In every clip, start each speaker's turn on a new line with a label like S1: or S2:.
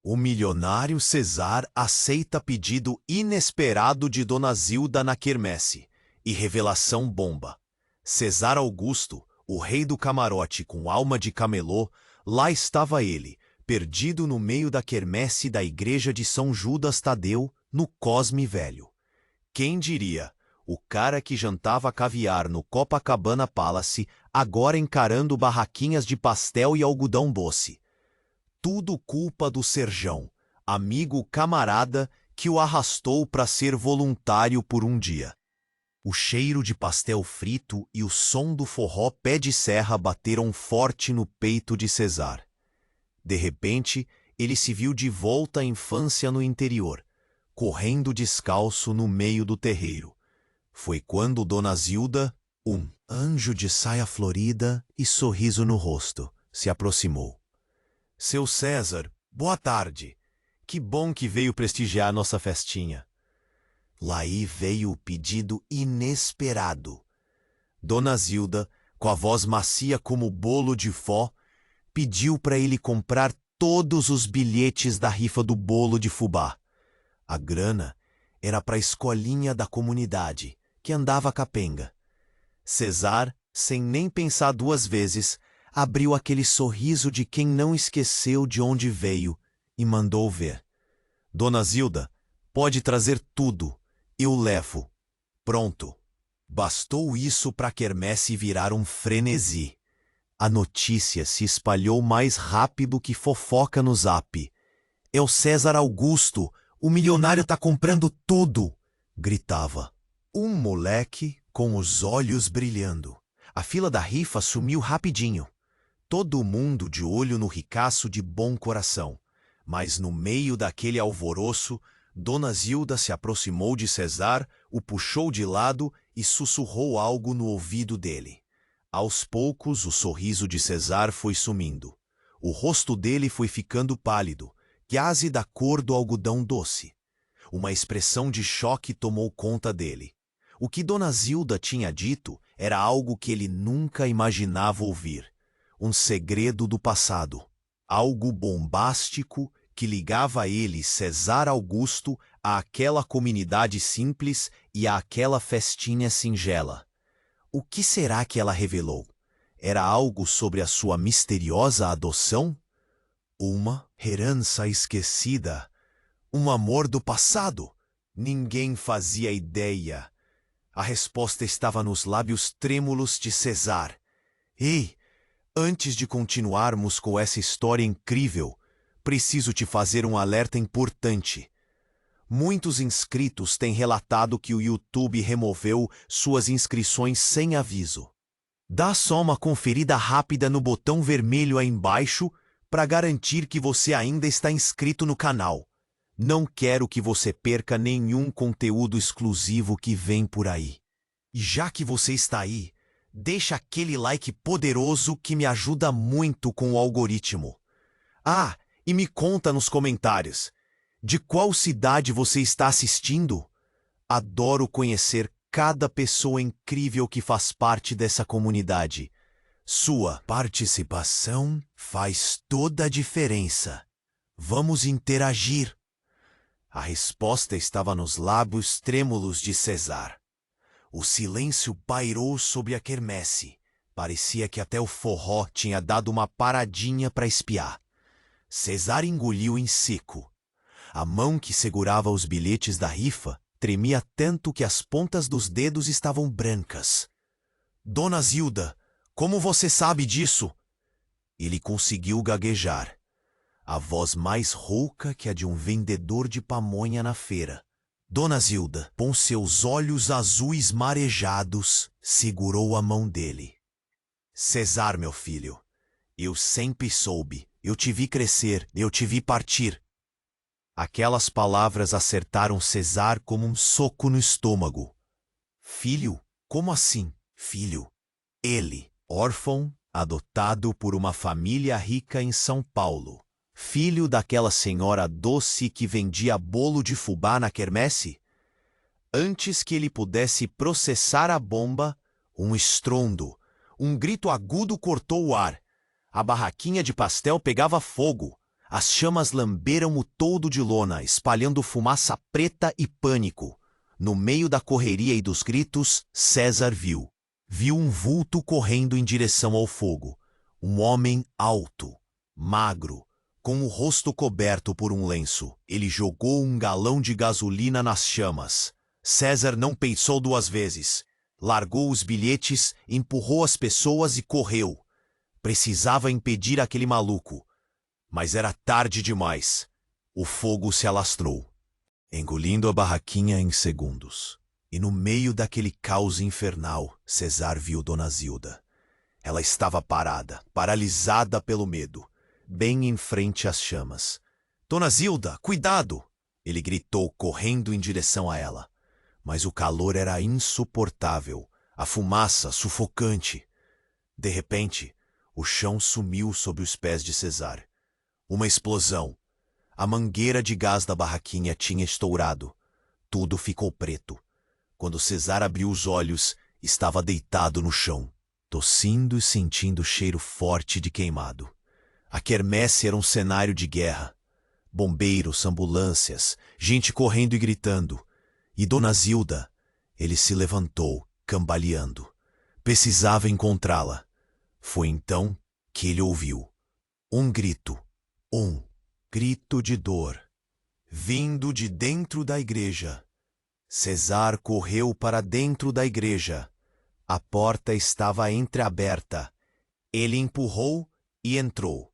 S1: O milionário Cesar aceita pedido inesperado de Dona Zilda na quermesse. E revelação bomba. Cesar Augusto, o rei do camarote com alma de camelô, lá estava ele, perdido no meio da quermesse da igreja de São Judas Tadeu, no Cosme Velho. Quem diria, o cara que jantava caviar no Copacabana Palace, agora encarando barraquinhas de pastel e algodão doce. Tudo culpa do Serjão, amigo camarada que o arrastou para ser voluntário por um dia. O cheiro de pastel frito e o som do forró pé de serra bateram forte no peito de Cesar. De repente, ele se viu de volta à infância no interior, correndo descalço no meio do terreiro. Foi quando Dona Zilda, um anjo de saia florida e sorriso no rosto, se aproximou. Seu César, boa tarde. Que bom que veio prestigiar nossa festinha. Laí veio o pedido inesperado. Dona Zilda, com a voz macia como bolo de fó, pediu para ele comprar todos os bilhetes da rifa do bolo de fubá. A grana era para a escolinha da comunidade, que andava capenga. Cesar, sem nem pensar duas vezes, abriu aquele sorriso de quem não esqueceu de onde veio e mandou ver. Dona Zilda, pode trazer tudo. Eu levo. Pronto. Bastou isso para a quermesse virar um frenesi. A notícia se espalhou mais rápido que fofoca no Zap. É o César Augusto, o milionário tá comprando tudo, gritava. Um moleque com os olhos brilhando. A fila da rifa sumiu rapidinho. Todo mundo de olho no ricaço de bom coração. Mas no meio daquele alvoroço, Dona Zilda se aproximou de Cesar, o puxou de lado e sussurrou algo no ouvido dele. Aos poucos, o sorriso de Cesar foi sumindo. O rosto dele foi ficando pálido, quase da cor do algodão doce. Uma expressão de choque tomou conta dele. O que Dona Zilda tinha dito era algo que ele nunca imaginava ouvir. Um segredo do passado. Algo bombástico que ligava ele, Cesar Augusto, àquela comunidade simples e àquela festinha singela. O que será que ela revelou? Era algo sobre a sua misteriosa adoção? Uma herança esquecida? Um amor do passado? Ninguém fazia ideia. A resposta estava nos lábios trêmulos de Cesar. Ei, antes de continuarmos com essa história incrível, preciso te fazer um alerta importante. Muitos inscritos têm relatado que o YouTube removeu suas inscrições sem aviso. Dá só uma conferida rápida no botão vermelho aí embaixo para garantir que você ainda está inscrito no canal. Não quero que você perca nenhum conteúdo exclusivo que vem por aí. E já que você está aí, deixa aquele like poderoso que me ajuda muito com o algoritmo. Ah, e me conta nos comentários, de qual cidade você está assistindo? Adoro conhecer cada pessoa incrível que faz parte dessa comunidade. Sua participação faz toda a diferença. Vamos interagir. A resposta estava nos lábios trêmulos de Cesar. O silêncio pairou sobre a quermesse. Parecia que até o forró tinha dado uma paradinha para espiar. Cesar engoliu em seco. A mão que segurava os bilhetes da rifa tremia tanto que as pontas dos dedos estavam brancas. Dona Zilda, como você sabe disso? Ele conseguiu gaguejar. A voz mais rouca que a de um vendedor de pamonha na feira. Dona Zilda, com seus olhos azuis marejados, segurou a mão dele. Cesar, meu filho, eu sempre soube. Eu te vi crescer, eu te vi partir. Aquelas palavras acertaram Cesar como um soco no estômago. Filho? Como assim, filho? Ele, órfão, adotado por uma família rica em São Paulo. Filho daquela senhora doce que vendia bolo de fubá na quermesse? Antes que ele pudesse processar a bomba, um estrondo, um grito agudo cortou o ar. A barraquinha de pastel pegava fogo. As chamas lamberam o toldo de lona, espalhando fumaça preta e pânico. No meio da correria e dos gritos, César viu. Viu um vulto correndo em direção ao fogo. Um homem alto, magro, com o rosto coberto por um lenço. Ele jogou um galão de gasolina nas chamas. César não pensou duas vezes. Largou os bilhetes, empurrou as pessoas e correu. Precisava impedir aquele maluco. Mas era tarde demais. O fogo se alastrou, engolindo a barraquinha em segundos. E no meio daquele caos infernal, César viu Dona Zilda. Ela estava parada, paralisada pelo medo, bem em frente às chamas. Dona Zilda, cuidado! Ele gritou, correndo em direção a ela. Mas o calor era insuportável, a fumaça sufocante. De repente, o chão sumiu sob os pés de César. Uma explosão. A mangueira de gás da barraquinha tinha estourado. Tudo ficou preto. Quando César abriu os olhos, estava deitado no chão, tossindo e sentindo o cheiro forte de queimado. A quermesse era um cenário de guerra. Bombeiros, ambulâncias, gente correndo e gritando. E Dona Zilda, ele se levantou, cambaleando. Precisava encontrá-la. Foi então que ele ouviu um grito de dor, vindo de dentro da igreja. César correu para dentro da igreja. A porta estava entreaberta. Ele empurrou e entrou.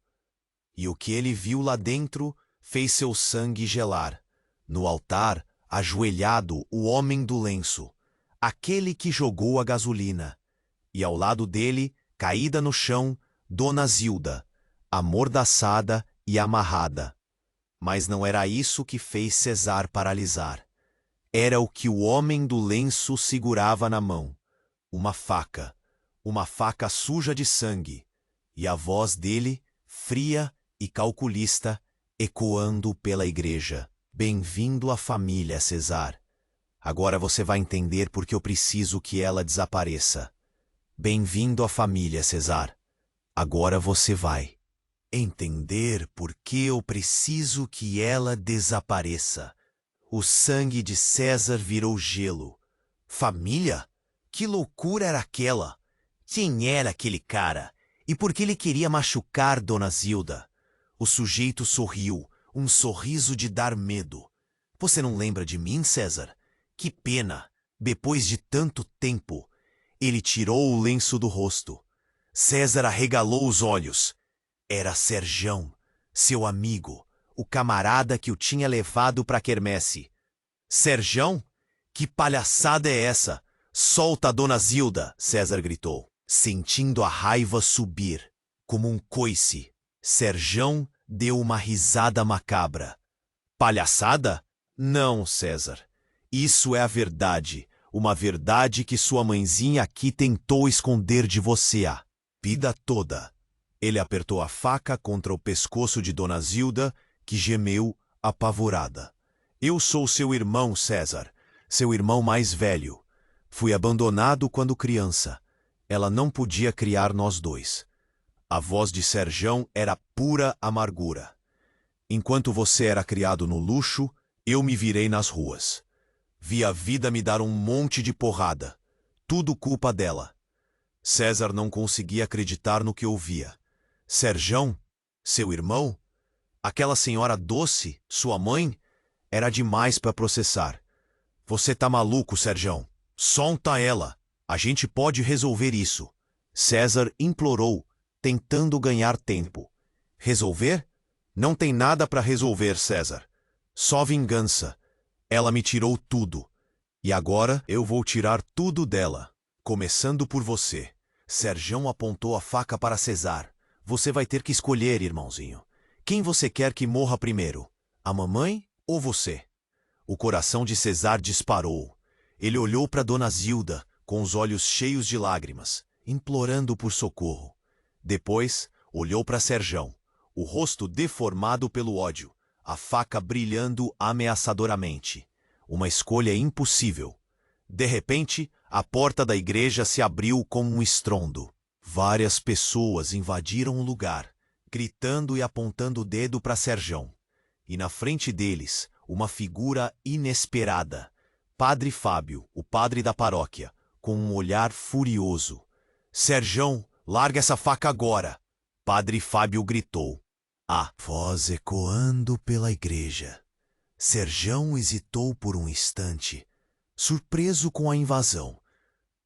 S1: E o que ele viu lá dentro fez seu sangue gelar. No altar, ajoelhado, o homem do lenço, aquele que jogou a gasolina. E ao lado dele, caída no chão, Dona Zilda, amordaçada e amarrada. Mas não era isso que fez César paralisar. Era o que o homem do lenço segurava na mão. Uma faca suja de sangue. E a voz dele, fria e calculista, ecoando pela igreja. Bem-vindo à família, César. Agora você vai entender por que eu preciso que ela desapareça. Bem-vindo à família, César. Agora você vai entender por que eu preciso que ela desapareça. O sangue de César virou gelo. Família? Que loucura era aquela? Quem era aquele cara? E por que ele queria machucar Dona Zilda? O sujeito sorriu, um sorriso de dar medo. Você não lembra de mim, César? Que pena! Depois de tanto tempo. Ele tirou o lenço do rosto. César arregalou os olhos. Era Serjão, seu amigo, o camarada que o tinha levado para a quermesse. Serjão? Que palhaçada é essa? Solta a Dona Zilda, César gritou, sentindo a raiva subir, como um coice. Serjão deu uma risada macabra. Palhaçada? Não, César. Isso é a verdade, uma verdade que sua mãezinha aqui tentou esconder de você a vida toda. Ele apertou a faca contra o pescoço de Dona Zilda, que gemeu apavorada. Eu sou seu irmão, César, seu irmão mais velho. Fui abandonado quando criança. Ela não podia criar nós dois. A voz de Serjão era pura amargura. Enquanto você era criado no luxo, eu me virei nas ruas. Vi a vida me dar um monte de porrada. Tudo culpa dela. César não conseguia acreditar no que ouvia. Serjão? Seu irmão? Aquela senhora doce, sua mãe? Era demais para processar. Você tá maluco, Serjão? Solta ela. A gente pode resolver isso. César implorou, tentando ganhar tempo. Resolver? Não tem nada para resolver, César. Só vingança. Ela me tirou tudo. E agora eu vou tirar tudo dela. Começando por você. Serjão apontou a faca para César. Você vai ter que escolher, irmãozinho. Quem você quer que morra primeiro? A mamãe ou você? O coração de César disparou. Ele olhou para Dona Zilda, com os olhos cheios de lágrimas, implorando por socorro. Depois, olhou para Serjão, o rosto deformado pelo ódio, a faca brilhando ameaçadoramente. Uma escolha impossível. De repente, a porta da igreja se abriu com um estrondo. Várias pessoas invadiram o lugar, gritando e apontando o dedo para Serjão. E na frente deles, uma figura inesperada. Padre Fábio, o padre da paróquia, com um olhar furioso. Serjão, larga essa faca agora! Padre Fábio gritou. A voz ecoando pela igreja. Serjão hesitou por um instante, surpreso com a invasão.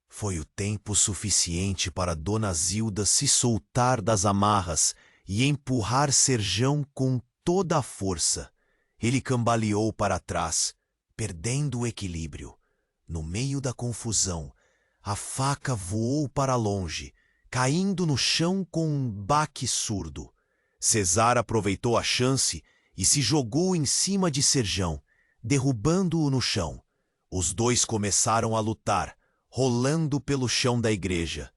S1: Foi o tempo suficiente para Dona Zilda se soltar das amarras e empurrar Serjão com toda a força. Ele cambaleou para trás, perdendo o equilíbrio. No meio da confusão, a faca voou para longe, caindo no chão com um baque surdo. Cesar aproveitou a chance e se jogou em cima de Serjão, derrubando-o no chão. Os dois começaram a lutar, rolando pelo chão da igreja.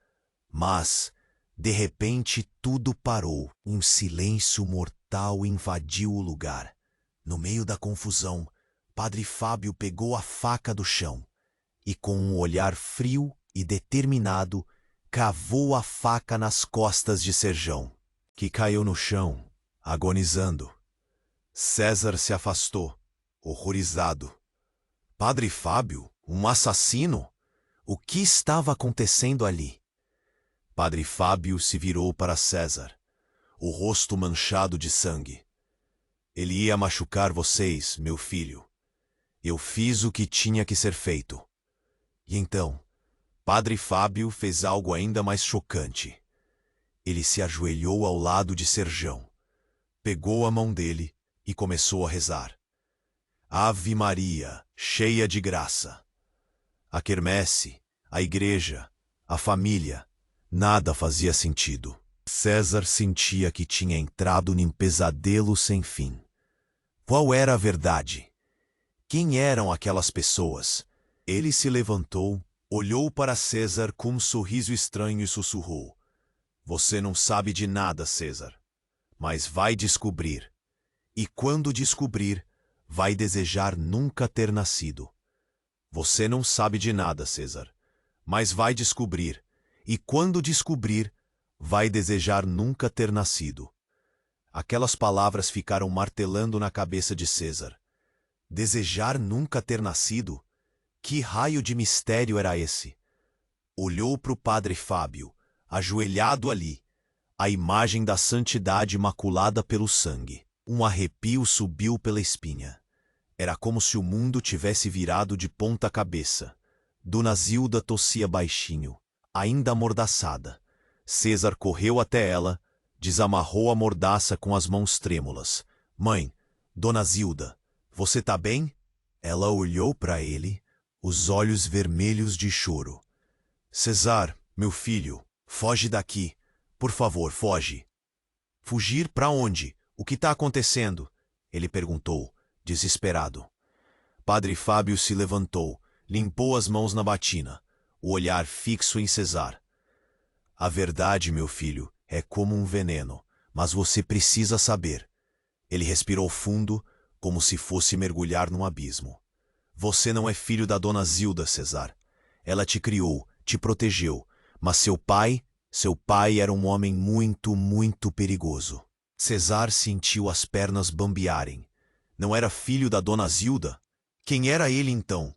S1: Mas, de repente, tudo parou. Um silêncio mortal invadiu o lugar. No meio da confusão, Padre Fábio pegou a faca do chão e, com um olhar frio e determinado, cravou a faca nas costas de Serjão, que caiu no chão, agonizando. César se afastou, horrorizado. Padre Fábio, um assassino? O que estava acontecendo ali? Padre Fábio se virou para César, o rosto manchado de sangue. Ele ia machucar vocês, meu filho. Eu fiz o que tinha que ser feito. E então, Padre Fábio fez algo ainda mais chocante. Ele se ajoelhou ao lado de Serjão, pegou a mão dele e começou a rezar. Ave Maria, cheia de graça. A quermesse, a igreja, a família, nada fazia sentido. César sentia que tinha entrado num pesadelo sem fim. Qual era a verdade? Quem eram aquelas pessoas? Ele se levantou, olhou para César com um sorriso estranho e sussurrou. Você não sabe de nada, César, mas vai descobrir. E quando descobrir, vai desejar nunca ter nascido. Você não sabe de nada, César, mas vai descobrir. E quando descobrir, vai desejar nunca ter nascido. Aquelas palavras ficaram martelando na cabeça de César. Desejar nunca ter nascido? Que raio de mistério era esse? Olhou para o Padre Fábio, ajoelhado ali, a imagem da santidade maculada pelo sangue. Um arrepio subiu pela espinha. Era como se o mundo tivesse virado de ponta cabeça. Dona Zilda tossia baixinho, ainda amordaçada. César correu até ela, desamarrou a mordaça com as mãos trêmulas. Mãe, Dona Zilda, você tá bem? Ela olhou para ele, os olhos vermelhos de choro. César, meu filho, foge daqui. Por favor, foge. Fugir para onde? O que está acontecendo? Ele perguntou, desesperado. Padre Fábio se levantou, limpou as mãos na batina, o olhar fixo em César. A verdade, meu filho, é como um veneno, mas você precisa saber. Ele respirou fundo, como se fosse mergulhar num abismo. Você não é filho da Dona Zilda, César. Ela te criou, te protegeu, mas seu pai era um homem muito, muito perigoso. César sentiu as pernas bambearem. Não era filho da Dona Zilda? Quem era ele então?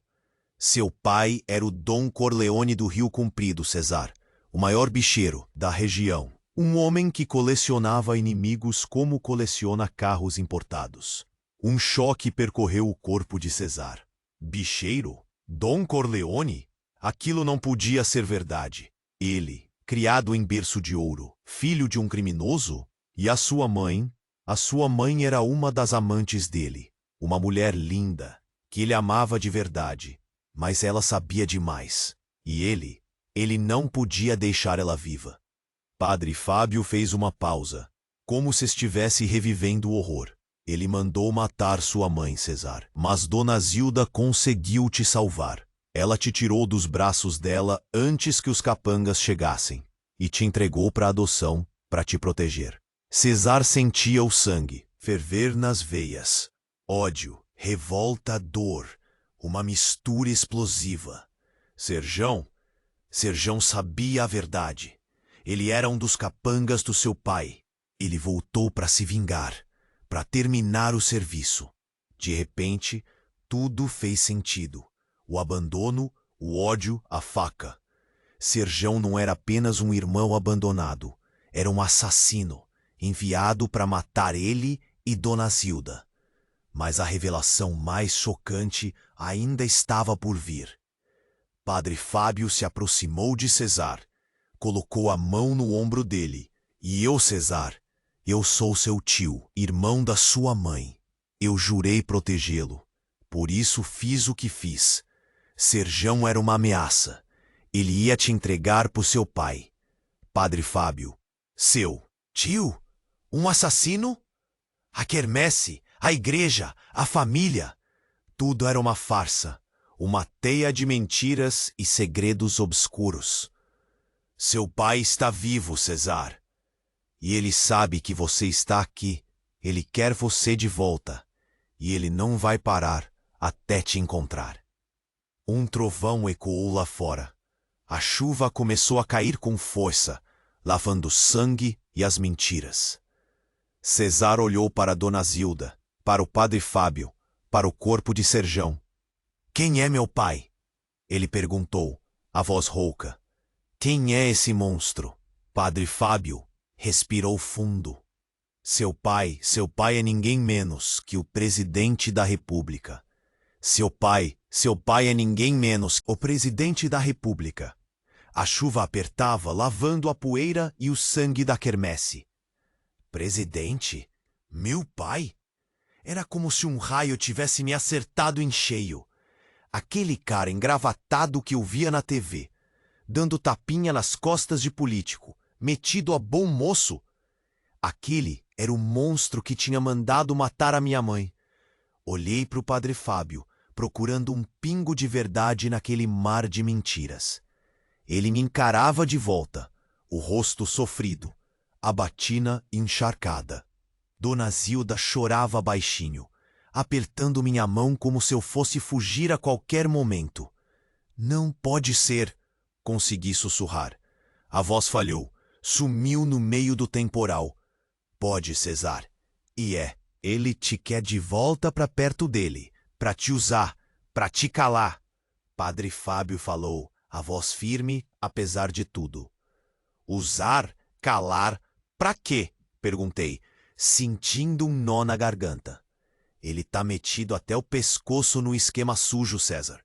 S1: Seu pai era o Dom Corleone do Rio Comprido, César, o maior bicheiro da região. Um homem que colecionava inimigos como coleciona carros importados. Um choque percorreu o corpo de César. Bicheiro? Dom Corleone? Aquilo não podia ser verdade. Ele, criado em berço de ouro, filho de um criminoso? E a sua mãe? A sua mãe era uma das amantes dele. Uma mulher linda, que ele amava de verdade. Mas ela sabia demais. E ele não podia deixar ela viva. Padre Fábio fez uma pausa, como se estivesse revivendo o horror. Ele mandou matar sua mãe, César. Mas Dona Zilda conseguiu te salvar. Ela te tirou dos braços dela antes que os capangas chegassem e te entregou para adoção, para te proteger. César sentia o sangue ferver nas veias. Ódio, revolta, dor, uma mistura explosiva. Serjão sabia a verdade. Ele era um dos capangas do seu pai. Ele voltou para se vingar, para terminar o serviço. De repente, tudo fez sentido. O abandono, o ódio, a faca. Serjão não era apenas um irmão abandonado. Era um assassino, enviado para matar ele e Dona Zilda. Mas a revelação mais chocante ainda estava por vir. Padre Fábio se aproximou de Cesar, colocou a mão no ombro dele. E eu, Cesar, eu sou seu tio, irmão da sua mãe. Eu jurei protegê-lo. Por isso fiz o que fiz. Serjão era uma ameaça. Ele ia te entregar por seu pai. Padre Fábio. Seu tio? Um assassino? A quermesse, a igreja, a família. Tudo era uma farsa. Uma teia de mentiras e segredos obscuros. Seu pai está vivo, Cesar. E ele sabe que você está aqui. Ele quer você de volta. E ele não vai parar até te encontrar. Um trovão ecoou lá fora. A chuva começou a cair com força, lavando o sangue e as mentiras. Cesar olhou para Dona Zilda, para o Padre Fábio, para o corpo de Serjão. Quem é meu pai? Ele perguntou, a voz rouca. Quem é esse monstro? Padre Fábio respirou fundo. Seu pai é ninguém menos que o presidente da República. Seu pai é ninguém menos que o presidente da República. A chuva apertava, lavando a poeira e o sangue da quermesse. Presidente? Meu pai? Era como se um raio tivesse me acertado em cheio. Aquele cara engravatado que eu via na TV, dando tapinha nas costas de político, metido a bom moço. Aquele era o monstro que tinha mandado matar a minha mãe. Olhei para o Padre Fábio, procurando um pingo de verdade naquele mar de mentiras. Ele me encarava de volta, o rosto sofrido, a batina encharcada. Dona Zilda chorava baixinho, apertando minha mão como se eu fosse fugir a qualquer momento. Não pode ser, consegui sussurrar. A voz falhou, sumiu no meio do temporal. Pode, Cesar. E ele te quer de volta para perto dele, para te usar, para te calar. Padre Fábio falou, a voz firme, apesar de tudo. Usar? Calar? Pra quê? Perguntei, sentindo um nó na garganta. Ele tá metido até o pescoço no esquema sujo, César.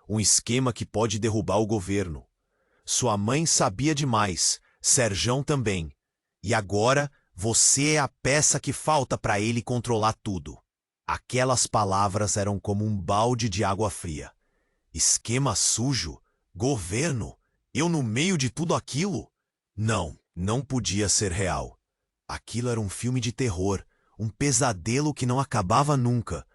S1: Um esquema que pode derrubar o governo. Sua mãe sabia demais, Serjão também. E agora você é a peça que falta para ele controlar tudo. Aquelas palavras eram como um balde de água fria. Esquema sujo? Governo? Eu no meio de tudo aquilo? Não podia ser real. Aquilo era um filme de terror, um pesadelo que não acabava nunca.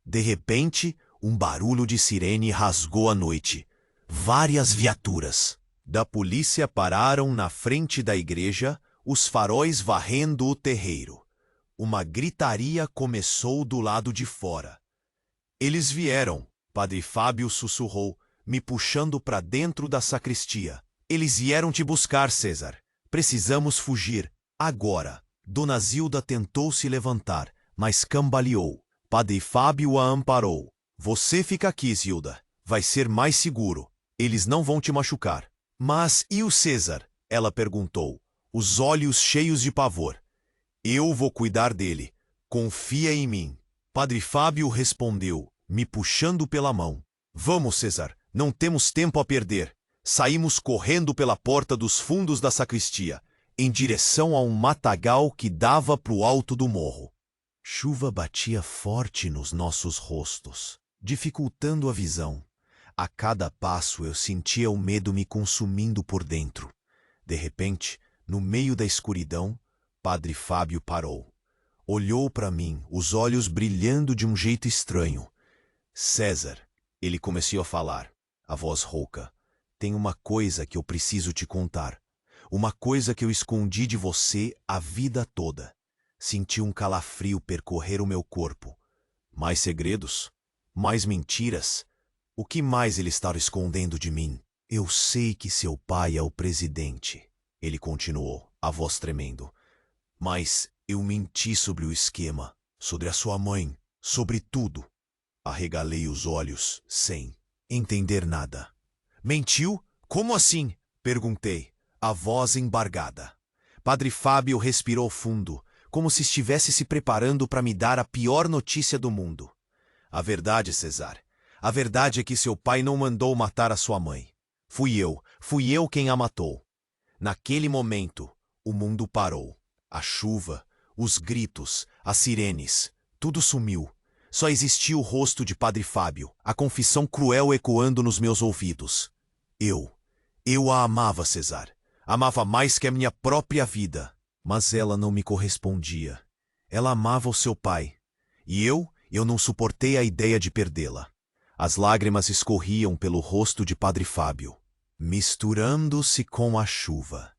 S1: De repente, um barulho de sirene rasgou a noite. Várias viaturas da polícia pararam na frente da igreja, os faróis varrendo o terreiro. Uma gritaria começou do lado de fora. Eles vieram, Padre Fábio sussurrou, me puxando para dentro da sacristia. Eles vieram te buscar, César. Precisamos fugir. Agora. Dona Zilda tentou se levantar, mas cambaleou. Padre Fábio a amparou. Você fica aqui, Zilda. Vai ser mais seguro. Eles não vão te machucar. Mas e o César? Ela perguntou, os olhos cheios de pavor. Eu vou cuidar dele. Confia em mim. Padre Fábio respondeu, me puxando pela mão. Vamos, César. Não temos tempo a perder. Saímos correndo pela porta dos fundos da sacristia, em direção a um matagal que dava para o alto do morro. Chuva batia forte nos nossos rostos, dificultando a visão. A cada passo eu sentia o medo me consumindo por dentro. De repente, no meio da escuridão, Padre Fábio parou. Olhou para mim, os olhos brilhando de um jeito estranho. César, ele começou a falar, a voz rouca. Tem uma coisa que eu preciso te contar. Uma coisa que eu escondi de você a vida toda. Senti um calafrio percorrer o meu corpo. Mais segredos? Mais mentiras? O que mais ele está escondendo de mim? Eu sei que seu pai é o presidente. Ele continuou, a voz tremendo. Mas Eu menti sobre o esquema, sobre a sua mãe, sobre tudo. Arregalei os olhos, sem entender nada. Mentiu? Como assim? Perguntei, a voz embargada. Padre Fábio respirou fundo, como se estivesse se preparando para me dar a pior notícia do mundo. A verdade, Cesar, a verdade é que seu pai não mandou matar a sua mãe. Fui eu quem a matou. Naquele momento, o mundo parou. A chuva, os gritos, as sirenes, tudo sumiu. Só existia o rosto de Padre Fábio, a confissão cruel ecoando nos meus ouvidos. Eu a amava, Cesar. Amava mais que a minha própria vida. Mas ela não me correspondia. Ela amava o seu pai. E eu não suportei a ideia de perdê-la. As lágrimas escorriam pelo rosto de Padre Fábio, misturando-se com a chuva.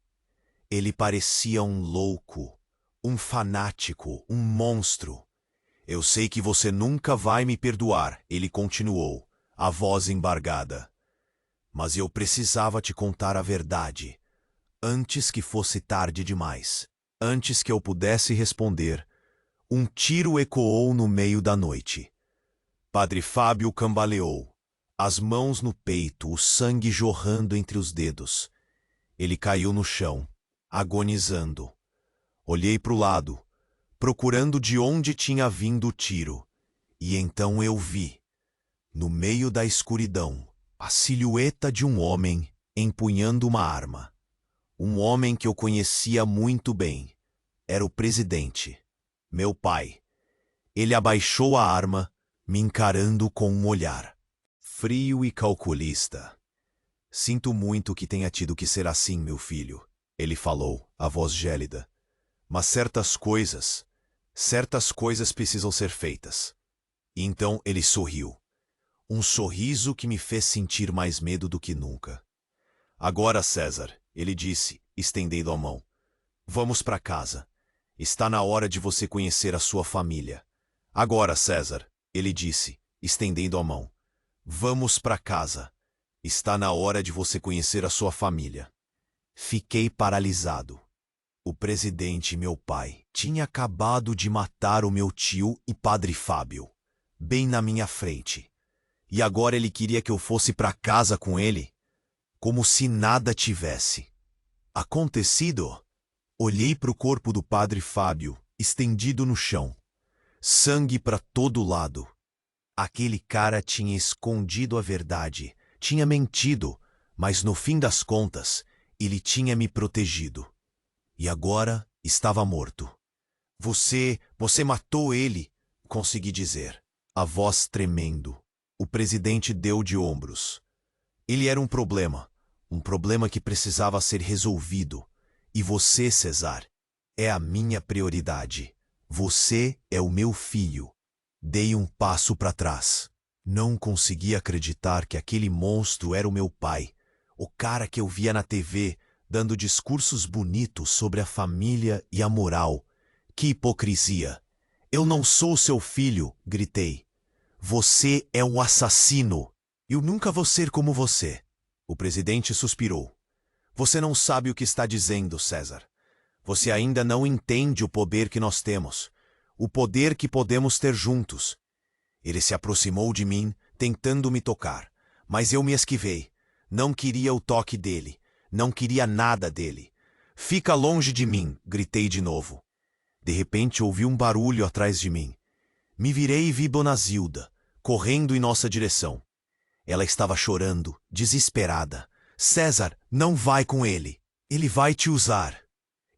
S1: Ele parecia um louco, um fanático, um monstro. Eu sei que você nunca vai me perdoar, ele continuou, a voz embargada. Mas eu precisava te contar a verdade, antes que fosse tarde demais. Antes que eu pudesse responder, um tiro ecoou no meio da noite. Padre Fábio cambaleou, as mãos no peito, o sangue jorrando entre os dedos. Ele caiu no chão, agonizando. Olhei para o lado, procurando de onde tinha vindo o tiro, e então eu vi, no meio da escuridão, a silhueta de um homem empunhando uma arma. Um homem que eu conhecia muito bem. Era o presidente, meu pai. Ele abaixou a arma, me encarando com um olhar frio e calculista. Sinto muito que tenha tido que ser assim, meu filho, ele falou, a voz gélida. Mas certas coisas precisam ser feitas. E então ele sorriu. Um sorriso que me fez sentir mais medo do que nunca. Agora, César, ele disse, estendendo a mão. Vamos para casa. Está na hora de você conhecer a sua família. Agora, César, ele disse, estendendo a mão. Vamos para casa. Está na hora de você conhecer a sua família. Fiquei paralisado. O presidente, meu pai, tinha acabado de matar o meu tio e Padre Fábio, bem na minha frente. E agora ele queria que eu fosse para casa com ele, como se nada tivesse acontecido. Olhei para o corpo do Padre Fábio, estendido no chão. Sangue para todo lado. Aquele cara tinha escondido a verdade, tinha mentido, mas no fim das contas, ele tinha me protegido. E agora estava morto. Você matou ele, consegui dizer, a voz tremendo. O presidente deu de ombros. Ele era um problema que precisava ser resolvido. E você, Cesar, é a minha prioridade. Você é o meu filho. Dei um passo para trás. Não consegui acreditar que aquele monstro era o meu pai, o cara que eu via na TV, dando discursos bonitos sobre a família e a moral. Que hipocrisia! Eu não sou seu filho, gritei. Você é um assassino. Eu nunca vou ser como você. O presidente suspirou. Você não sabe o que está dizendo, César. Você ainda não entende o poder que nós temos, o poder que podemos ter juntos. Ele se aproximou de mim, tentando me tocar, mas eu me esquivei. Não queria o toque dele, não queria nada dele. Fica longe de mim, gritei de novo. De repente ouvi um barulho atrás de mim. Me virei e vi Dona Zilda, correndo em nossa direção. Ela estava chorando, desesperada. César, não vai com ele. Ele vai te usar.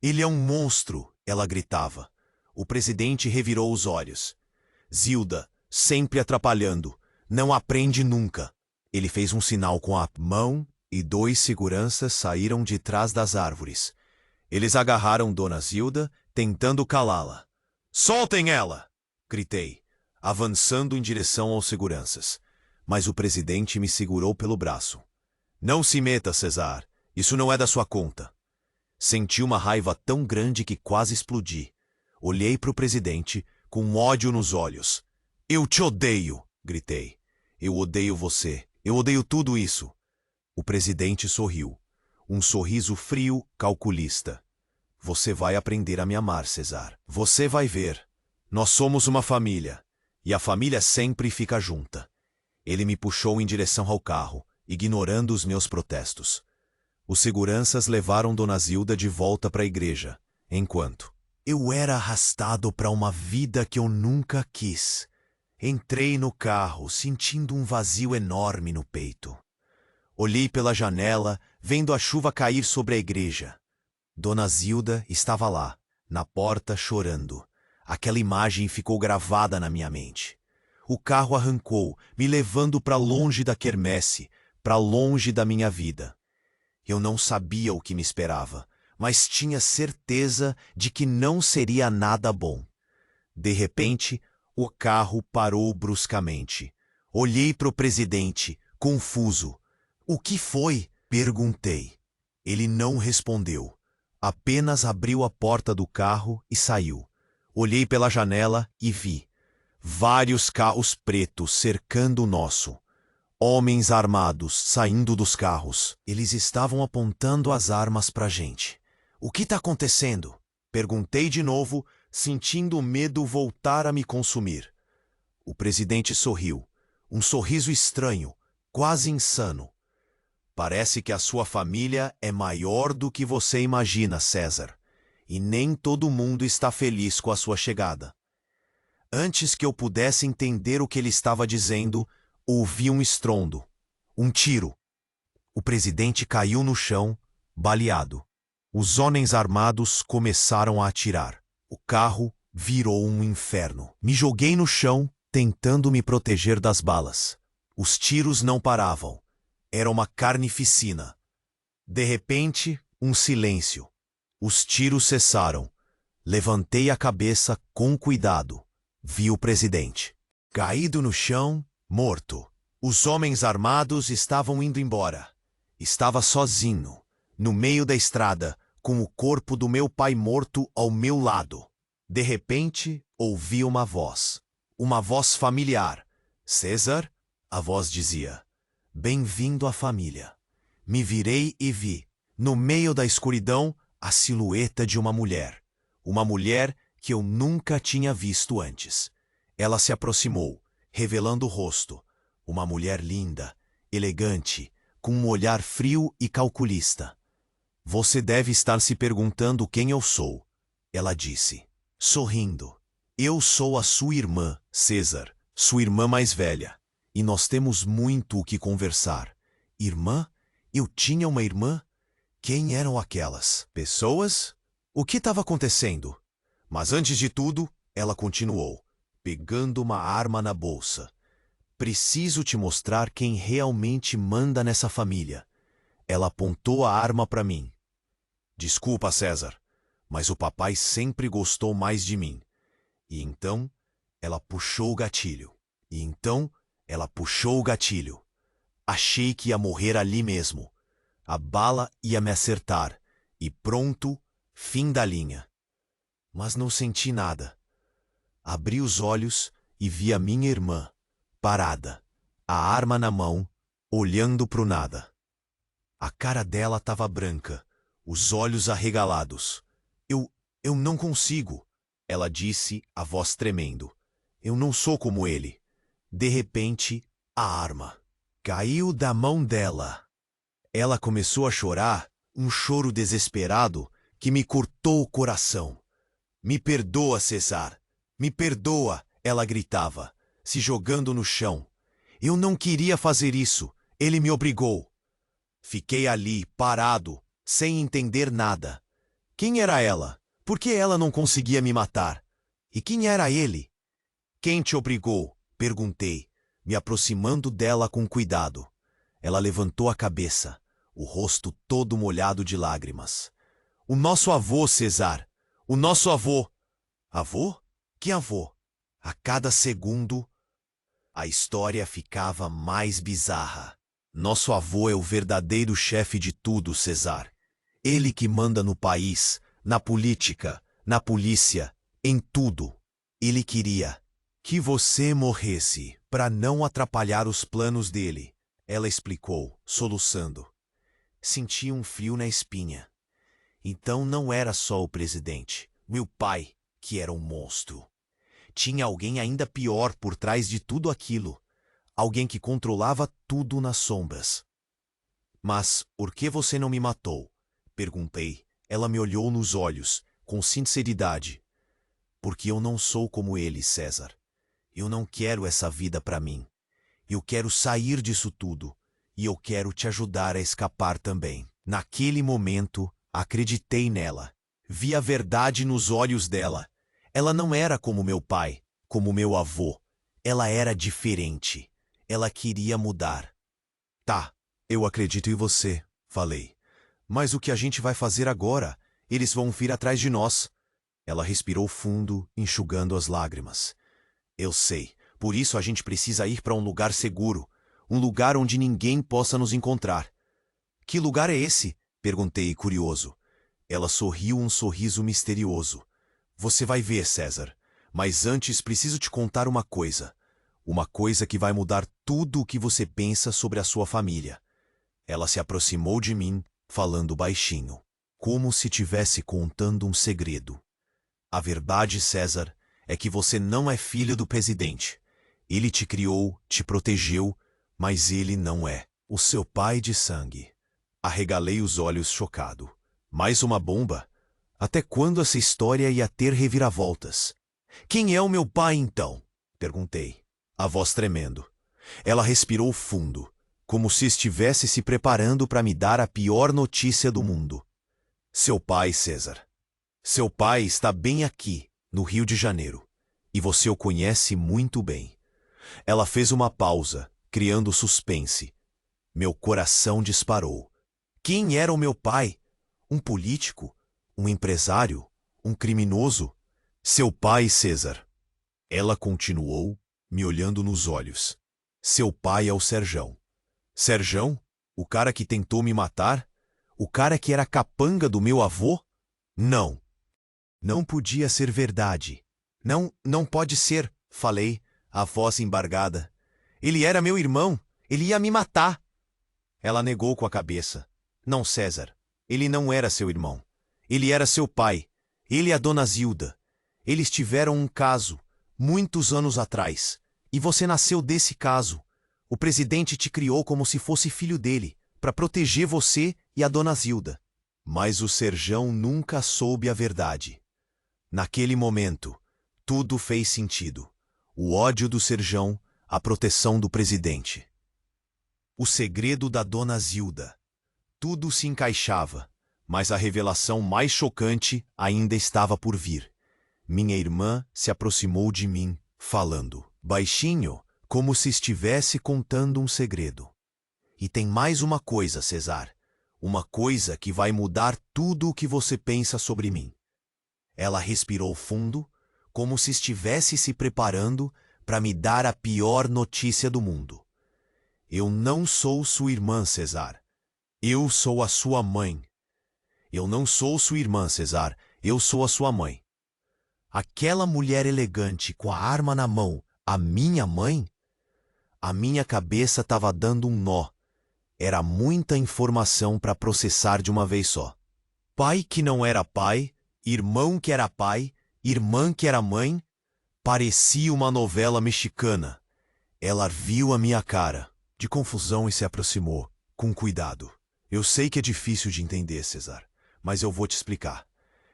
S1: Ele é um monstro, ela gritava. O presidente revirou os olhos. Zilda, sempre atrapalhando. Não aprende nunca. Ele fez um sinal com a mão e 2 seguranças saíram de trás das árvores. Eles agarraram Dona Zilda, tentando calá-la. Soltem ela! Gritei, avançando em direção aos seguranças. Mas o presidente me segurou pelo braço. Não se meta, Cesar. Isso não é da sua conta. Senti uma raiva tão grande que quase explodi. Olhei para o presidente, com ódio nos olhos. Eu te odeio, gritei. Eu odeio você. Eu odeio tudo isso. O presidente sorriu. Um sorriso frio, calculista. Você vai aprender a me amar, César. Você vai ver. Nós somos uma família, e a família sempre fica junta. Ele me puxou em direção ao carro, ignorando os meus protestos. Os seguranças levaram Dona Zilda de volta para a igreja, enquanto eu era arrastado para uma vida que eu nunca quis. Entrei no carro, sentindo um vazio enorme no peito. Olhei pela janela, vendo a chuva cair sobre a igreja. Dona Zilda estava lá, na porta, chorando. Aquela imagem ficou gravada na minha mente. O carro arrancou, me levando para longe da quermesse, para longe da minha vida. Eu não sabia o que me esperava, mas tinha certeza de que não seria nada bom. De repente, o carro parou bruscamente. Olhei para o presidente, confuso. O que foi? Perguntei. Ele não respondeu. Apenas abriu a porta do carro e saiu. Olhei pela janela e vi vários carros pretos cercando o nosso. Homens armados saindo dos carros. Eles estavam apontando as armas para a gente. O que está acontecendo? Perguntei de novo, sentindo o medo voltar a me consumir. O presidente sorriu. Um sorriso estranho, quase insano. Parece que a sua família é maior do que você imagina, César. E nem todo mundo está feliz com a sua chegada. Antes que eu pudesse entender o que ele estava dizendo, ouvi um estrondo. Um tiro. O presidente caiu no chão, baleado. Os homens armados começaram a atirar. O carro virou um inferno. Me joguei no chão, tentando me proteger das balas. Os tiros não paravam. Era uma carnificina. De repente, um silêncio. Os tiros cessaram. Levantei a cabeça com cuidado. Vi o presidente. Caído no chão, morto. Os homens armados estavam indo embora. Estava sozinho, no meio da estrada, com o corpo do meu pai morto ao meu lado. De repente, ouvi uma voz. Uma voz familiar. César? A voz dizia. Bem-vindo à família. Me virei e vi, no meio da escuridão, a silhueta de uma mulher. Uma mulher que eu nunca tinha visto antes. Ela se aproximou, revelando o rosto. Uma mulher linda, elegante, com um olhar frio e calculista. Você deve estar se perguntando quem eu sou, ela disse, sorrindo. Eu sou a sua irmã, César, sua irmã mais velha. E nós temos muito o que conversar. Irmã? Eu tinha uma irmã? Quem eram aquelas pessoas? O que estava acontecendo? Mas antes de tudo, ela continuou, pegando uma arma na bolsa. Preciso te mostrar quem realmente manda nessa família. Ela apontou a arma para mim. Desculpa, César, mas o papai sempre gostou mais de mim. E então, ela puxou o gatilho. Achei que ia morrer ali mesmo. A bala ia me acertar. E pronto, fim da linha. Mas não senti nada. Abri os olhos e vi a minha irmã, parada, a arma na mão, olhando pro nada. A cara dela estava branca, os olhos arregalados. Eu não consigo, ela disse, a voz tremendo. Eu não sou como ele. De repente, a arma caiu da mão dela. Ela começou a chorar, um choro desesperado que me cortou o coração. Me perdoa, César. Me perdoa, ela gritava, se jogando no chão. Eu não queria fazer isso. Ele me obrigou. Fiquei ali, parado, sem entender nada. Quem era ela? Por que ela não conseguia me matar? E quem era ele? Quem te obrigou? Perguntei, me aproximando dela com cuidado. Ela levantou a cabeça, o rosto todo molhado de lágrimas. O nosso avô, César. O nosso avô. Avô? Que avô? A cada segundo, a história ficava mais bizarra. Nosso avô é o verdadeiro chefe de tudo, César. Ele que manda no país, na política, na polícia, em tudo. Ele queria que você morresse para não atrapalhar os planos dele, ela explicou, soluçando. Senti um frio na espinha. Então não era só o presidente, meu pai, que era um monstro. Tinha alguém ainda pior por trás de tudo aquilo. Alguém que controlava tudo nas sombras. Mas por que você não me matou? Perguntei. Ela me olhou nos olhos, com sinceridade. Porque eu não sou como ele, César. Eu não quero essa vida para mim. Eu quero sair disso tudo. E eu quero te ajudar a escapar também. Naquele momento, acreditei nela. Vi a verdade nos olhos dela. Ela não era como meu pai, como meu avô. Ela era diferente. Ela queria mudar. Tá, eu acredito em você, falei. Mas o que a gente vai fazer agora? Eles vão vir atrás de nós. Ela respirou fundo, enxugando as lágrimas. Eu sei, por isso a gente precisa ir para um lugar seguro. Um lugar onde ninguém possa nos encontrar. Que lugar é esse? Perguntei, curioso. Ela sorriu um sorriso misterioso. Você vai ver, César. Mas antes preciso te contar uma coisa. Uma coisa que vai mudar tudo o que você pensa sobre a sua família. Ela se aproximou de mim, falando baixinho, como se estivesse contando um segredo. A verdade, César, é que você não é filho do presidente. Ele te criou, te protegeu, mas ele não é o seu pai de sangue. Arregalei os olhos chocado. Mais uma bomba? Até quando essa história ia ter reviravoltas? Quem é o meu pai, então? Perguntei, a voz tremendo. Ela respirou fundo, como se estivesse se preparando para me dar a pior notícia do mundo. Seu pai, César. Seu pai está bem aqui, no Rio de Janeiro, e você o conhece muito bem. Ela fez uma pausa, criando suspense. Meu coração disparou. Quem era o meu pai? Um político? Um empresário? Um criminoso? Seu pai, César. Ela continuou, me olhando nos olhos. Seu pai é o Serjão. Serjão? O cara que tentou me matar? O cara que era capanga do meu avô? Não. Não podia ser verdade. Não pode ser, falei, a voz embargada. Ele era meu irmão. Ele ia me matar. Ela negou com a cabeça. Não, César. Ele não era seu irmão. Ele era seu pai. Ele e a dona Zilda. Eles tiveram um caso, muitos anos atrás. E você nasceu desse caso. O presidente te criou como se fosse filho dele, para proteger você e a dona Zilda. Mas o Serjão nunca soube a verdade. Naquele momento, tudo fez sentido. O ódio do Serjão, a proteção do presidente. O segredo da dona Zilda. Tudo se encaixava, mas a revelação mais chocante ainda estava por vir. Minha irmã se aproximou de mim, falando, baixinho, como se estivesse contando um segredo. E tem mais uma coisa, César. Uma coisa que vai mudar tudo o que você pensa sobre mim. Ela respirou fundo, como se estivesse se preparando para me dar a pior notícia do mundo. Eu não sou sua irmã, César. Eu sou a sua mãe. Eu não sou sua irmã, César. Eu sou a sua mãe. Aquela mulher elegante com a arma na mão, a minha mãe? A minha cabeça estava dando um nó. Era muita informação para processar de uma vez só. Pai que não era pai, irmão que era pai, irmã que era mãe. Parecia uma novela mexicana. Ela viu a minha cara, de confusão, e se aproximou, com cuidado. Eu sei que é difícil de entender, César, mas eu vou te explicar.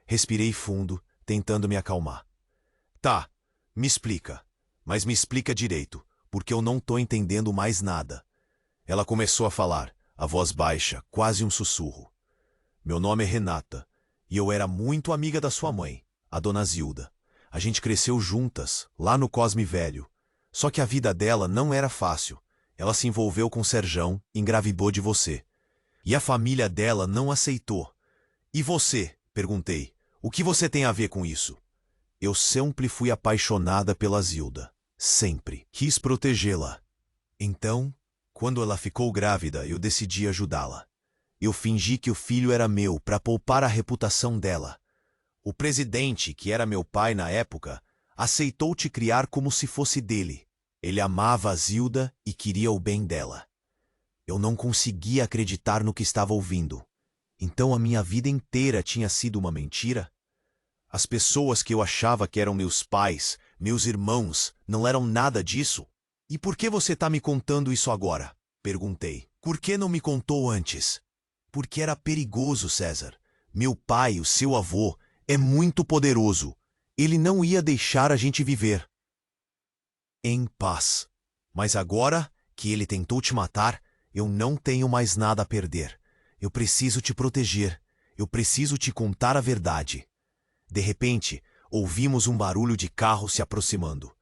S1: Respirei fundo, tentando me acalmar. Tá, me explica, mas me explica direito, porque eu não tô entendendo mais nada. Ela começou a falar, a voz baixa, quase um sussurro. Meu nome é Renata, e eu era muito amiga da sua mãe, a dona Zilda. A gente cresceu juntas, lá no Cosme Velho. Só que a vida dela não era fácil. Ela se envolveu com o Serjão, engravidou de você. E a família dela não aceitou. E você? Perguntei. O que você tem a ver com isso? Eu sempre fui apaixonada pela Zilda. Sempre. Quis protegê-la. Então, quando ela ficou grávida, eu decidi ajudá-la. Eu fingi que o filho era meu para poupar a reputação dela. O presidente, que era meu pai na época, aceitou te criar como se fosse dele. Ele amava a Zilda e queria o bem dela. Eu não conseguia acreditar no que estava ouvindo. Então a minha vida inteira tinha sido uma mentira? As pessoas que eu achava que eram meus pais, meus irmãos, não eram nada disso? E por que você está me contando isso agora? Perguntei. Por que não me contou antes? Porque era perigoso, César. Meu pai, o seu avô, é muito poderoso. Ele não ia deixar a gente viver em paz. Mas agora que ele tentou te matar, eu não tenho mais nada a perder. Eu preciso te proteger. Eu preciso te contar a verdade. De repente, ouvimos um barulho de carro se aproximando.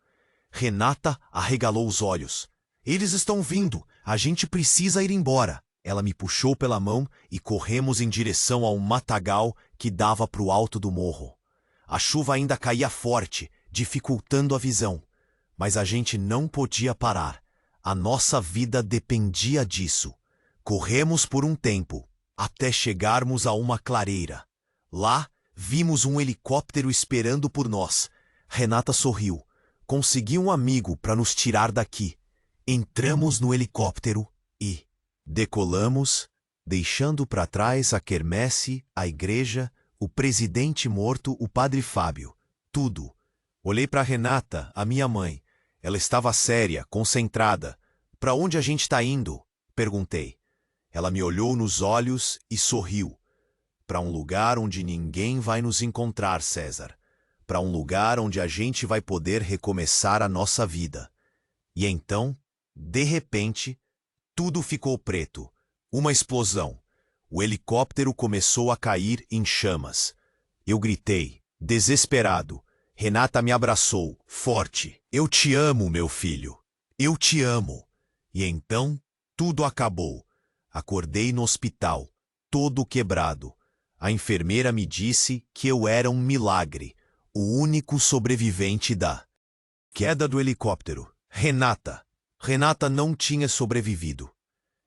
S1: Renata arregalou os olhos. Eles estão vindo. A gente precisa ir embora. Ela me puxou pela mão e corremos em direção a um matagal que dava para o alto do morro. A chuva ainda caía forte, dificultando a visão. Mas a gente não podia parar. A nossa vida dependia disso. Corremos por um tempo, até chegarmos a uma clareira. Lá, vimos um helicóptero esperando por nós. Renata sorriu. Consegui um amigo para nos tirar daqui. Entramos no helicóptero e decolamos, deixando para trás a quermesse, a igreja, o presidente morto, o padre Fábio. Tudo. Olhei para Renata, a minha mãe. Ela estava séria, concentrada. Para onde a gente está indo? Perguntei. Ela me olhou nos olhos e sorriu. Para um lugar onde ninguém vai nos encontrar, César. Para um lugar onde a gente vai poder recomeçar a nossa vida. E então, de repente, tudo ficou preto. Uma explosão. O helicóptero começou a cair em chamas. Eu gritei, desesperado. Renata me abraçou, forte. Eu te amo, meu filho. Eu te amo. E então, tudo acabou. Acordei no hospital, todo quebrado. A enfermeira me disse que eu era um milagre, o único sobrevivente da queda do helicóptero. Renata não tinha sobrevivido.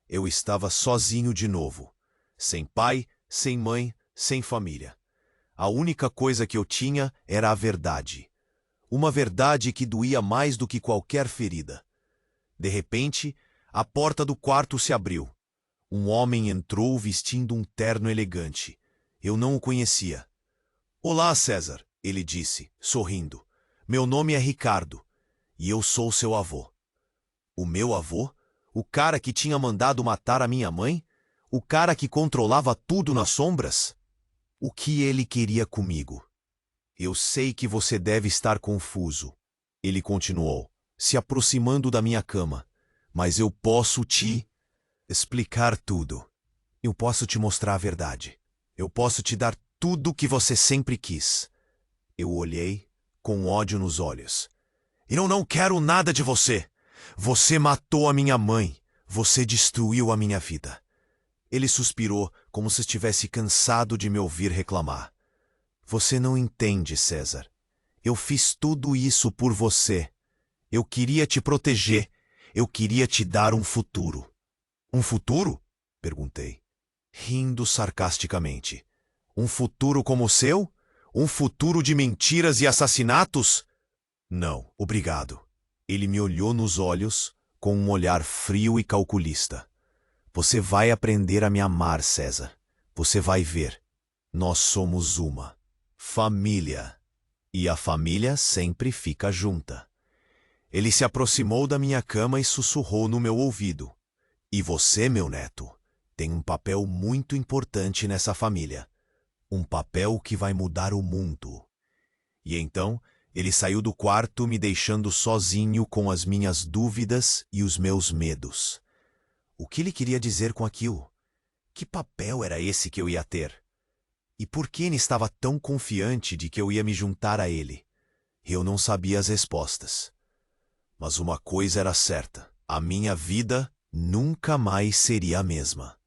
S1: Eu estava sozinho de novo. Sem pai, sem mãe, sem família. A única coisa que eu tinha era a verdade. Uma verdade que doía mais do que qualquer ferida. De repente, a porta do quarto se abriu. Um homem entrou vestindo um terno elegante. Eu não o conhecia. Olá, César, ele disse, sorrindo. Meu nome é Ricardo, e eu sou seu avô. O meu avô? O cara que tinha mandado matar a minha mãe? O cara que controlava tudo nas sombras? O que ele queria comigo? Eu sei que você deve estar confuso, ele continuou, se aproximando da minha cama. Mas eu posso te explicar tudo. Eu posso te mostrar a verdade. Eu posso te dar tudo o que você sempre quis. Eu olhei, com ódio nos olhos. Eu não quero nada de você. Você matou a minha mãe. Você destruiu a minha vida. Ele suspirou, como se estivesse cansado de me ouvir reclamar. Você não entende, César. Eu fiz tudo isso por você. Eu queria te proteger. Eu queria te dar um futuro. Um futuro? Perguntei, rindo sarcasticamente. Um futuro como o seu? Um futuro de mentiras e assassinatos? Não, obrigado. Ele me olhou nos olhos com um olhar frio e calculista. Você vai aprender a me amar, César. Você vai ver. Nós somos uma família. E a família sempre fica junta. Ele se aproximou da minha cama e sussurrou no meu ouvido. E você, meu neto, tem um papel muito importante nessa família. Um papel que vai mudar o mundo. E então, ele saiu do quarto me deixando sozinho com as minhas dúvidas e os meus medos. O que ele queria dizer com aquilo? Que papel era esse que eu ia ter? E por que ele estava tão confiante de que eu ia me juntar a ele? Eu não sabia as respostas. Mas uma coisa era certa. A minha vida nunca mais seria a mesma.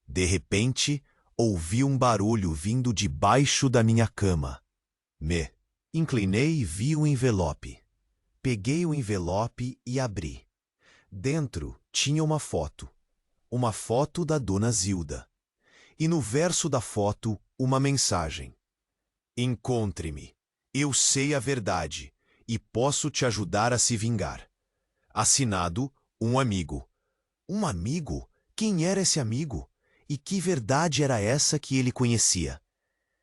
S1: De repente, ouvi um barulho vindo debaixo da minha cama. Me inclinei e vi o envelope. Peguei o envelope e abri. Dentro tinha uma foto da dona Zilda. E no verso da foto, uma mensagem. Encontre-me. Eu sei a verdade e posso te ajudar a se vingar. Assinado, um amigo. Um amigo? Quem era esse amigo? E que verdade era essa que ele conhecia?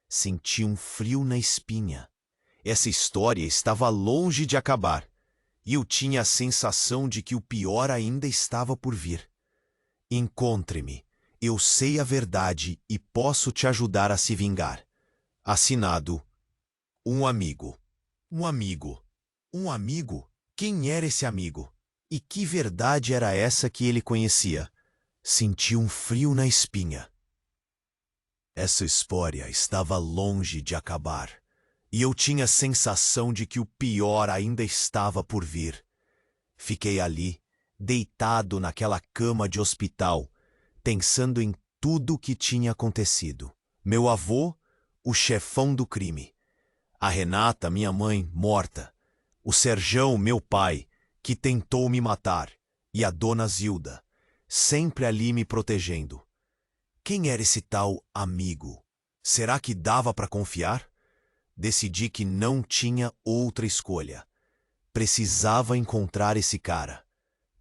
S1: Senti um frio na espinha. Essa história estava longe de acabar, e eu tinha a sensação de que o pior ainda estava por vir. Encontre-me. Eu sei a verdade e posso te ajudar a se vingar. Assinado, um amigo. Um amigo. Um amigo? Quem era esse amigo? E que verdade era essa que ele conhecia? Senti um frio na espinha. Essa história estava longe de acabar, e eu tinha a sensação de que o pior ainda estava por vir. Fiquei ali, deitado naquela cama de hospital, pensando em tudo o que tinha acontecido. Meu avô, o chefão do crime. A Renata, minha mãe, morta. O Serjão, meu pai, que tentou me matar. E a dona Zilda, sempre ali me protegendo. Quem era esse tal amigo? Será que dava para confiar? Decidi que não tinha outra escolha. Precisava encontrar esse cara.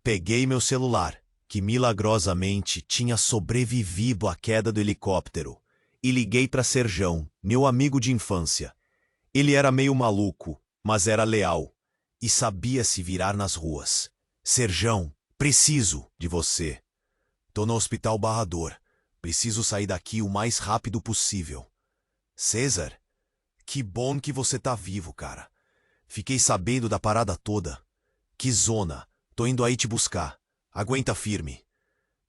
S1: Peguei meu celular, que milagrosamente tinha sobrevivido à queda do helicóptero, e liguei para Serjão, meu amigo de infância. Ele era meio maluco, mas era leal, e sabia se virar nas ruas. Serjão, preciso de você. Tô no Hospital Barrador. Preciso sair daqui o mais rápido possível. César, que bom que você tá vivo, cara. Fiquei sabendo da parada toda. Que zona. Tô indo aí te buscar. Aguenta firme.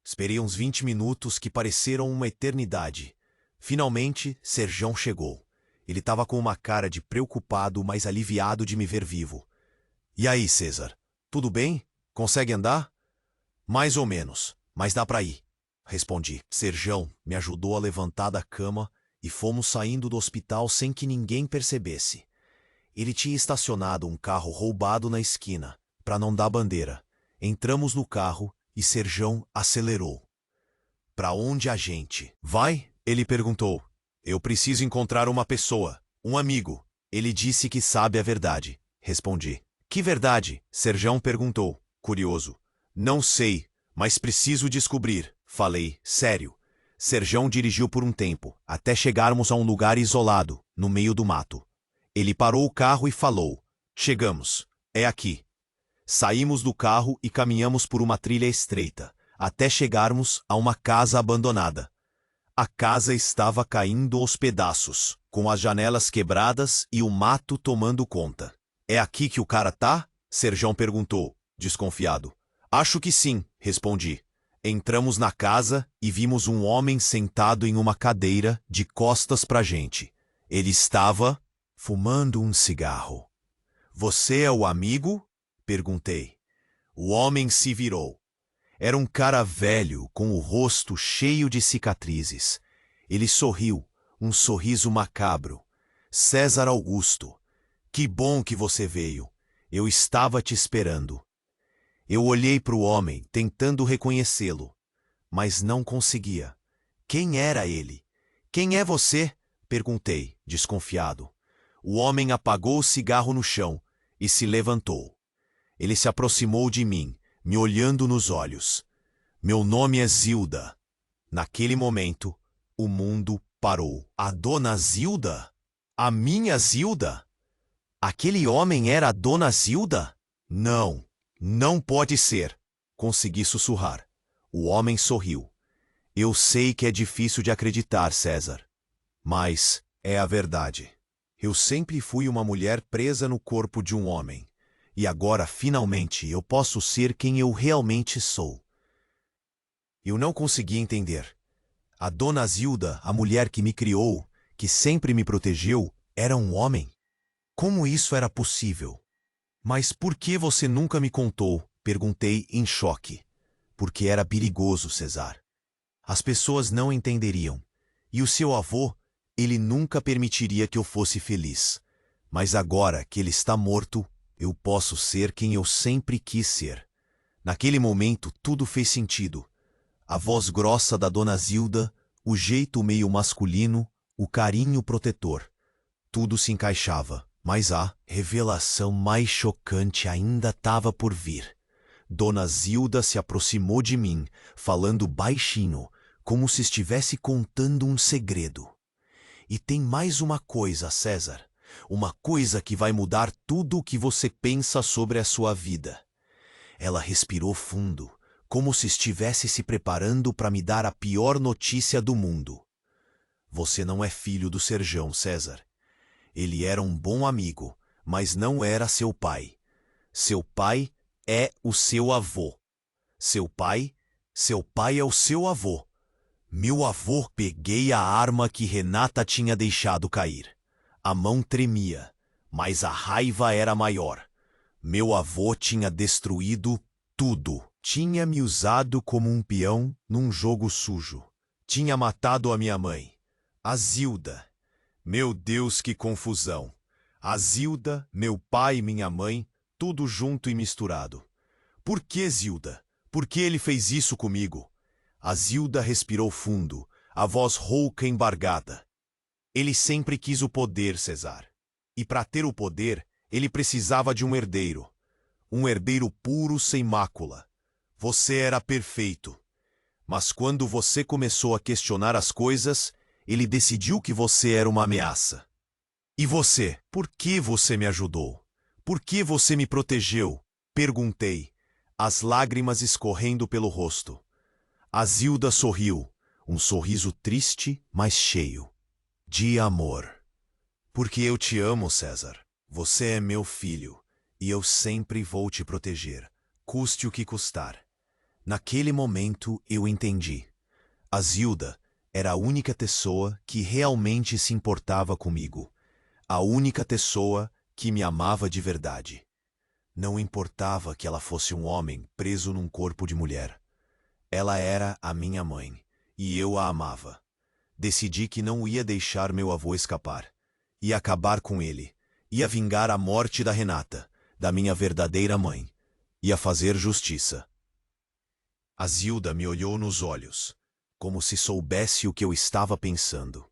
S1: Esperei uns 20 minutos que pareceram uma eternidade. Finalmente, Serjão chegou. Ele tava com uma cara de preocupado, mas aliviado de me ver vivo. E aí, César? Tudo bem? Consegue andar? Mais ou menos, mas dá pra ir. Respondi. Serjão me ajudou a levantar da cama e fomos saindo do hospital sem que ninguém percebesse. Ele tinha estacionado um carro roubado na esquina, para não dar bandeira. Entramos no carro e Serjão acelerou. Pra onde a gente vai? Ele perguntou. Eu preciso encontrar uma pessoa, um amigo. Ele disse que sabe a verdade. Respondi. Que verdade? Serjão perguntou, curioso. Não sei, mas preciso descobrir. Falei, sério. Serjão dirigiu por um tempo, até chegarmos a um lugar isolado, no meio do mato. Ele parou o carro e falou, chegamos, é aqui. Saímos do carro e caminhamos por uma trilha estreita, até chegarmos a uma casa abandonada. A casa estava caindo aos pedaços, com as janelas quebradas e o mato tomando conta. É aqui que o cara tá? Serjão perguntou, desconfiado. Acho que sim, respondi. Entramos na casa e vimos um homem sentado em uma cadeira, de costas pra gente. Ele estava fumando um cigarro. Você é o amigo? Perguntei. O homem se virou. Era um cara velho, com o rosto cheio de cicatrizes. Ele sorriu, um sorriso macabro. César Augusto, que bom que você veio. Eu estava te esperando. Eu olhei para o homem, tentando reconhecê-lo, mas não conseguia. Quem era ele? Quem é você? Perguntei, desconfiado. O homem apagou o cigarro no chão e se levantou. Ele se aproximou de mim, me olhando nos olhos. Meu nome é Zilda. Naquele momento, o mundo parou. A dona Zilda? A minha Zilda? Aquele homem era a dona Zilda? Não. Não pode ser, consegui sussurrar. O homem sorriu. Eu sei que é difícil de acreditar, César. Mas é a verdade. Eu sempre fui uma mulher presa no corpo de um homem. E agora, finalmente, eu posso ser quem eu realmente sou. Eu não consegui entender. A dona Zilda, a mulher que me criou, que sempre me protegeu, era um homem? Como isso era possível? Mas por que você nunca me contou? Perguntei em choque. Porque era perigoso, César. As pessoas não entenderiam. E o seu avô, ele nunca permitiria que eu fosse feliz. Mas agora que ele está morto, eu posso ser quem eu sempre quis ser. Naquele momento, tudo fez sentido. A voz grossa da dona Zilda, o jeito meio masculino, o carinho protetor. Tudo se encaixava. Mas a revelação mais chocante ainda estava por vir. Dona Zilda se aproximou de mim, falando baixinho, como se estivesse contando um segredo. E tem mais uma coisa, César. Uma coisa que vai mudar tudo o que você pensa sobre a sua vida. Ela respirou fundo, como se estivesse se preparando para me dar a pior notícia do mundo. Você não é filho do Serjão, César. Ele era um bom amigo, mas não era seu pai. Seu pai é o seu avô. Seu pai é o seu avô. Meu avô. Peguei a arma que Renata tinha deixado cair. A mão tremia, mas a raiva era maior. Meu avô tinha destruído tudo. Tinha me usado como um peão num jogo sujo. Tinha matado a minha mãe, a Zilda. Meu Deus, que confusão! A Zilda, meu pai e minha mãe, tudo junto e misturado. Por que, Zilda? Por que ele fez isso comigo? A Zilda respirou fundo, a voz rouca e embargada. Ele sempre quis o poder, César. E para ter o poder, ele precisava de um herdeiro. Um herdeiro puro, sem mácula. Você era perfeito. Mas quando você começou a questionar as coisas, ele decidiu que você era uma ameaça. E você? Por que você me ajudou? Por que você me protegeu? Perguntei, as lágrimas escorrendo pelo rosto. A Zilda sorriu, um sorriso triste, mas cheio de amor. Porque eu te amo, César. Você é meu filho, e eu sempre vou te proteger, custe o que custar. Naquele momento eu entendi. A Zilda era a única pessoa que realmente se importava comigo. A única pessoa que me amava de verdade. Não importava que ela fosse um homem preso num corpo de mulher. Ela era a minha mãe, e eu a amava. Decidi que não ia deixar meu avô escapar. Ia acabar com ele. Ia vingar a morte da Renata, da minha verdadeira mãe. Ia fazer justiça. A Zilda me olhou nos olhos, como se soubesse o que eu estava pensando.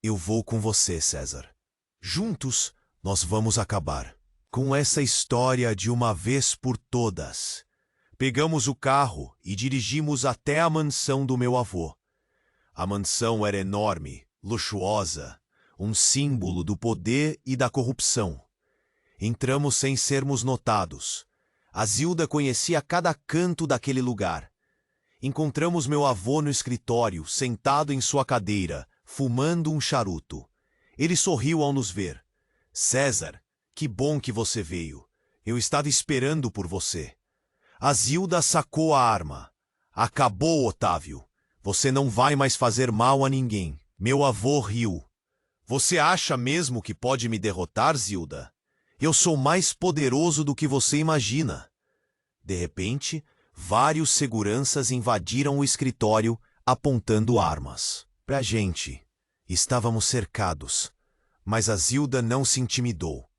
S1: Eu vou com você, César. Juntos, nós vamos acabar com essa história de uma vez por todas. Pegamos o carro e dirigimos até a mansão do meu avô. A mansão era enorme, luxuosa, um símbolo do poder e da corrupção. Entramos sem sermos notados. A Zilda conhecia cada canto daquele lugar. Encontramos meu avô no escritório, sentado em sua cadeira, fumando um charuto. Ele sorriu ao nos ver. César, que bom que você veio. Eu estava esperando por você. A Zilda sacou a arma. Acabou, Otávio. Você não vai mais fazer mal a ninguém. Meu avô riu. Você acha mesmo que pode me derrotar, Zilda? Eu sou mais poderoso do que você imagina. De repente, vários seguranças invadiram o escritório, apontando armas pra gente. Estávamos cercados, mas a Zilda não se intimidou.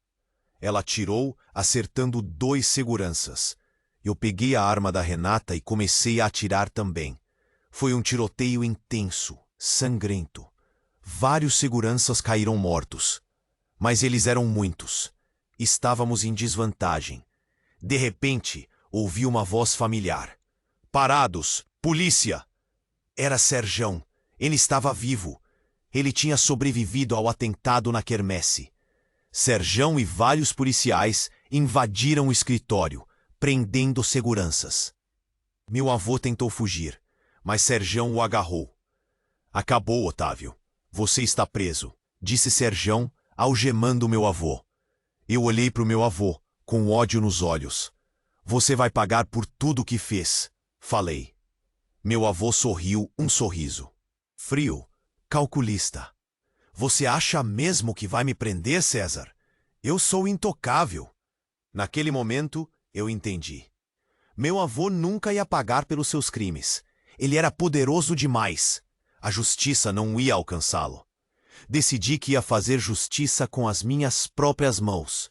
S1: Ela atirou, acertando 2 seguranças. Eu peguei a arma da Renata e comecei a atirar também. Foi um tiroteio intenso, sangrento. Vários seguranças caíram mortos. Mas eles eram muitos. Estávamos em desvantagem. De repente, ouvi uma voz familiar. Parados! Polícia! Era Serjão. Ele estava vivo. Ele tinha sobrevivido ao atentado na quermesse. Serjão e vários policiais invadiram o escritório, prendendo seguranças. Meu avô tentou fugir, mas Serjão o agarrou. Acabou, Otávio. Você está preso, disse Serjão, algemando meu avô. Eu olhei para o meu avô, com ódio nos olhos. Você vai pagar por tudo o que fez, falei. Meu avô sorriu um sorriso. Frio, calculista. Você acha mesmo que vai me prender, César? Eu sou intocável. Naquele momento, eu entendi. Meu avô nunca ia pagar pelos seus crimes. Ele era poderoso demais. A justiça não ia alcançá-lo. Decidi que ia fazer justiça com as minhas próprias mãos.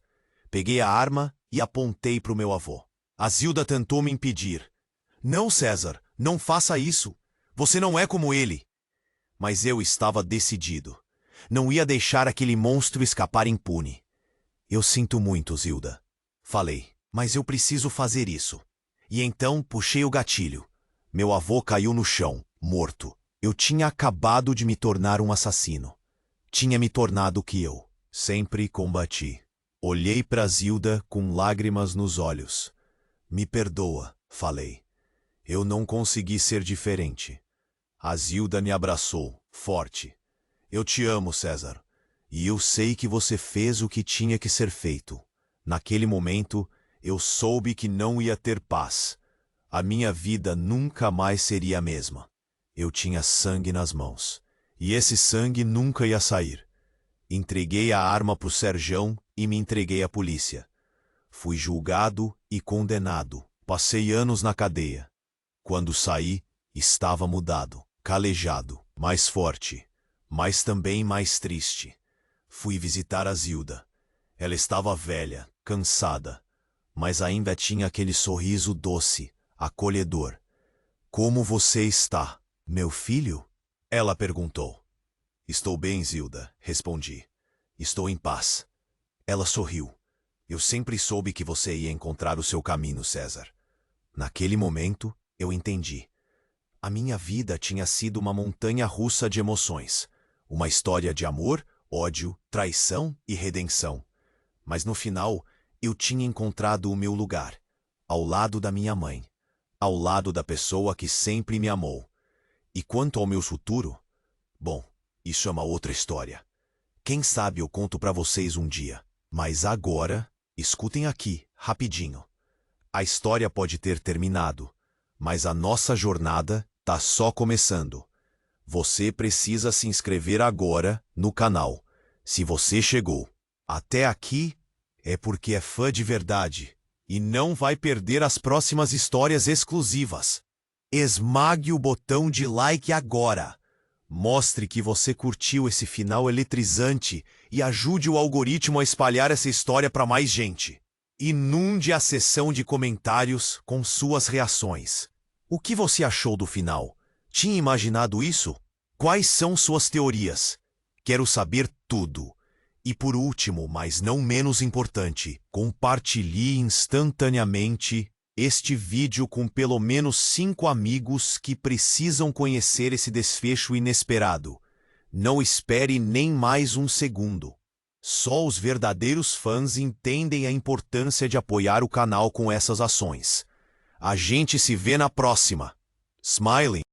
S1: Peguei a arma e apontei para o meu avô. A Zilda tentou me impedir. Não, César, não faça isso. Você não é como ele. Mas eu estava decidido. Não ia deixar aquele monstro escapar impune. Eu sinto muito, Zilda. Falei, mas eu preciso fazer isso. E então puxei o gatilho. Meu avô caiu no chão, morto. Eu tinha acabado de me tornar um assassino. Tinha me tornado o que eu sempre combati. Olhei para Zilda com lágrimas nos olhos. Me perdoa, falei. Eu não consegui ser diferente. A Zilda me abraçou, forte. Eu te amo, César. E eu sei que você fez o que tinha que ser feito. Naquele momento, eu soube que não ia ter paz. A minha vida nunca mais seria a mesma. Eu tinha sangue nas mãos. E esse sangue nunca ia sair. Entreguei a arma pro Serjão e me entreguei à polícia. Fui julgado e condenado. Passei anos na cadeia. Quando saí, estava mudado, calejado, mais forte, mas também mais triste. Fui visitar a Zilda. Ela estava velha, cansada, mas ainda tinha aquele sorriso doce, acolhedor. Como você está, meu filho? Ela perguntou. Estou bem, Zilda, respondi. Estou em paz. Ela sorriu. Eu sempre soube que você ia encontrar o seu caminho, César. Naquele momento, eu entendi. A minha vida tinha sido uma montanha-russa de emoções. Uma história de amor, ódio, traição e redenção. Mas no final, eu tinha encontrado o meu lugar. Ao lado da minha mãe. Ao lado da pessoa que sempre me amou. E quanto ao meu futuro? Bom, isso é uma outra história. Quem sabe eu conto pra vocês um dia. Mas agora, escutem aqui, rapidinho. A história pode ter terminado, mas a nossa jornada tá só começando. Você precisa se inscrever agora no canal. Se você chegou até aqui, é porque é fã de verdade e não vai perder as próximas histórias exclusivas. Esmague o botão de like agora. Mostre que você curtiu esse final eletrizante e ajude o algoritmo a espalhar essa história para mais gente. Inunde a seção de comentários com suas reações. O que você achou do final? Tinha imaginado isso? Quais são suas teorias? Quero saber tudo. E por último, mas não menos importante, compartilhe instantaneamente este vídeo com pelo menos 5 amigos que precisam conhecer esse desfecho inesperado. Não espere nem mais um segundo. Só os verdadeiros fãs entendem a importância de apoiar o canal com essas ações. A gente se vê na próxima. Smiling.